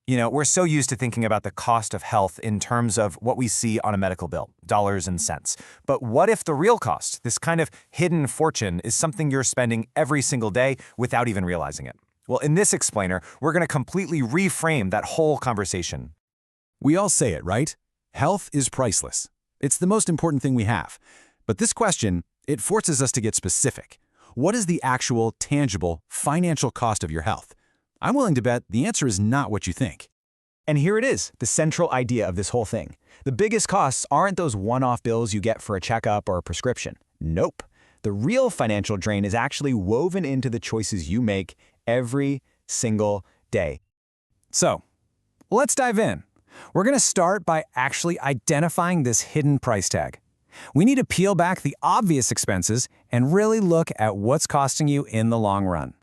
We're so used to thinking about the cost of health in terms of what we see on a medical bill, dollars and cents. But what if the real cost, this kind of hidden fortune, is something you're spending every single day without even realizing it? Well, in this explainer, we're going to completely reframe that whole conversation. We all say it, right? Health is priceless. It's the most important thing we have. But this question, it forces us to get specific. What is the actual, tangible, financial cost of your health? I'm willing to bet the answer is not what you think. And here it is, the central idea of this whole thing. The biggest costs aren't those one-off bills you get for a checkup or a prescription. Nope. The real financial drain is actually woven into the choices you make every single day. So, let's dive in. We're going to start by actually identifying this hidden price tag. We need to peel back the obvious expenses and really look at what's costing you in the long run.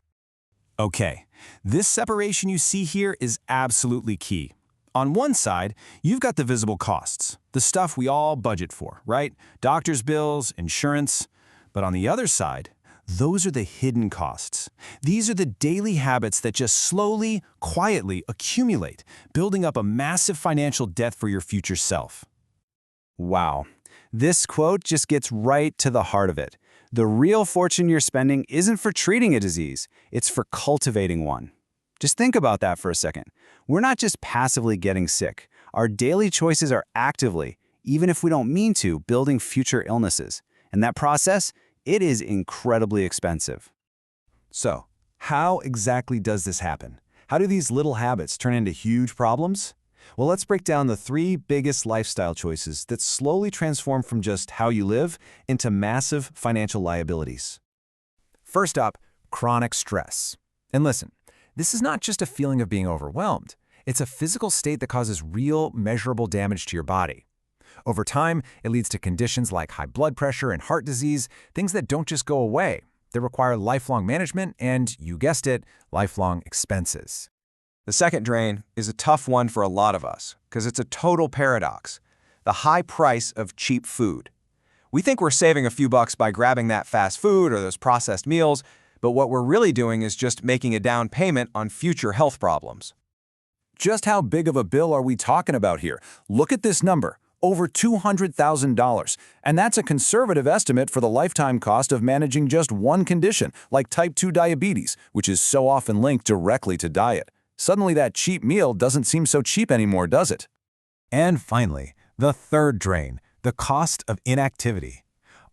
Okay, this separation you see here is absolutely key. On one side, you've got the visible costs, the stuff we all budget for, right? Doctor's bills, insurance. But on the other side, those are the hidden costs. These are the daily habits that just slowly, quietly accumulate, building up a massive financial debt for your future self. Wow, this quote just gets right to the heart of it. The real fortune you're spending isn't for treating a disease, it's for cultivating one. Just think about that for a second. We're not just passively getting sick. Our daily choices are actively, even if we don't mean to, building future illnesses. And that process, it is incredibly expensive. So, how exactly does this happen? How do these little habits turn into huge problems? Well, let's break down the 3 biggest lifestyle choices that slowly transform from just how you live into massive financial liabilities. First up, chronic stress. And listen, this is not just a feeling of being overwhelmed. It's a physical state that causes real, measurable damage to your body. Over time, it leads to conditions like high blood pressure and heart disease, things that don't just go away. They require lifelong management and, you guessed it, lifelong expenses. The second drain is a tough one for a lot of us because it's a total paradox. The high price of cheap food. We think we're saving a few bucks by grabbing that fast food or those processed meals, but what we're really doing is just making a down payment on future health problems. Just how big of a bill are we talking about here? Look at this number, over $200,000. And that's a conservative estimate for the lifetime cost of managing just one condition, like type 2 diabetes, which is so often linked directly to diet. Suddenly that cheap meal doesn't seem so cheap anymore, does it? And finally, the third drain, the cost of inactivity.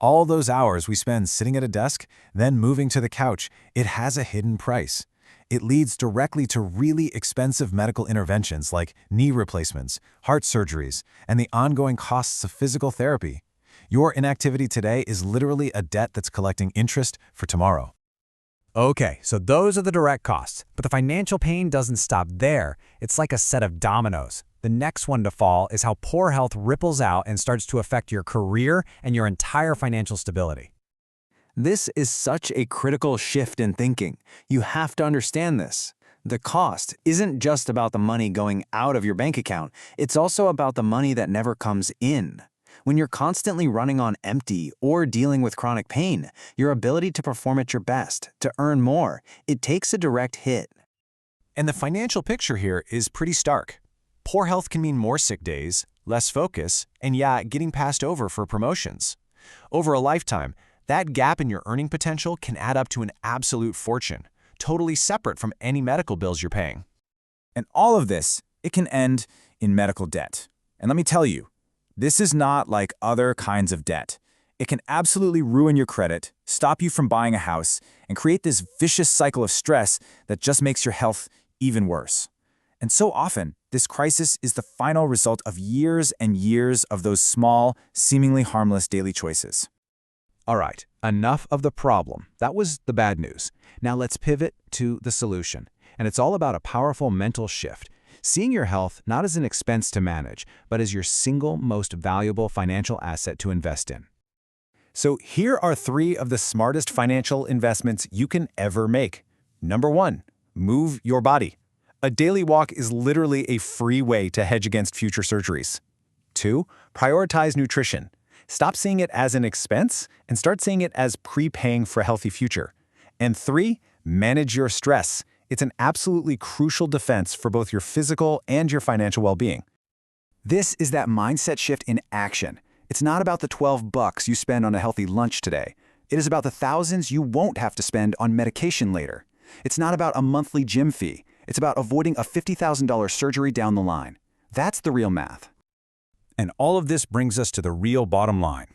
All those hours we spend sitting at a desk, then moving to the couch, it has a hidden price. It leads directly to really expensive medical interventions like knee replacements, heart surgeries, and the ongoing costs of physical therapy. Your inactivity today is literally a debt that's collecting interest for tomorrow. Okay, so those are the direct costs, but the financial pain doesn't stop there. It's like a set of dominoes. The next one to fall is how poor health ripples out and starts to affect your career and your entire financial stability. This is such a critical shift in thinking. You have to understand this. The cost isn't just about the money going out of your bank account, it's also about the money that never comes in. When you're constantly running on empty or dealing with chronic pain, your ability to perform at your best, to earn more, it takes a direct hit. And the financial picture here is pretty stark. Poor health can mean more sick days, less focus, and getting passed over for promotions. Over a lifetime, that gap in your earning potential can add up to an absolute fortune, totally separate from any medical bills you're paying. And all of this, it can end in medical debt. And let me tell you, this is not like other kinds of debt. It can absolutely ruin your credit, stop you from buying a house, and create this vicious cycle of stress that just makes your health even worse. And so often, this crisis is the final result of years and years of those small, seemingly harmless daily choices. All right, enough of the problem. That was the bad news. Now let's pivot to the solution. And it's all about a powerful mental shift. Seeing your health not as an expense to manage, but as your single most valuable financial asset to invest in. So here are 3 of the smartest financial investments you can ever make. Number 1, move your body. A daily walk is literally a free way to hedge against future surgeries. 2, prioritize nutrition. Stop seeing it as an expense and start seeing it as prepaying for a healthy future. And 3, manage your stress. It's an absolutely crucial defense for both your physical and your financial well-being. This is that mindset shift in action. It's not about the $12 you spend on a healthy lunch today. It is about the thousands you won't have to spend on medication later. It's not about a monthly gym fee. It's about avoiding a $50,000 surgery down the line. That's the real math. And all of this brings us to the real bottom line.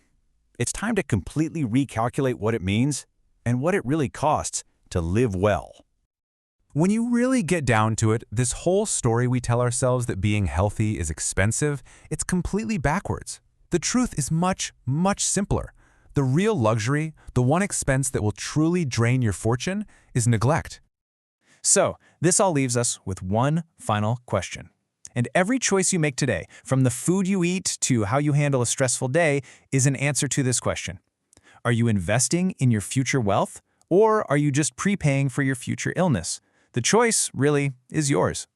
It's time to completely recalculate what it means and what it really costs to live well. When you really get down to it, this whole story we tell ourselves that being healthy is expensive, it's completely backwards. The truth is much, much simpler. The real luxury, the one expense that will truly drain your fortune, is neglect. So, this all leaves us with one final question. And every choice you make today, from the food you eat to how you handle a stressful day, is an answer to this question. Are you investing in your future wealth, or are you just prepaying for your future illness? The choice, really, is yours.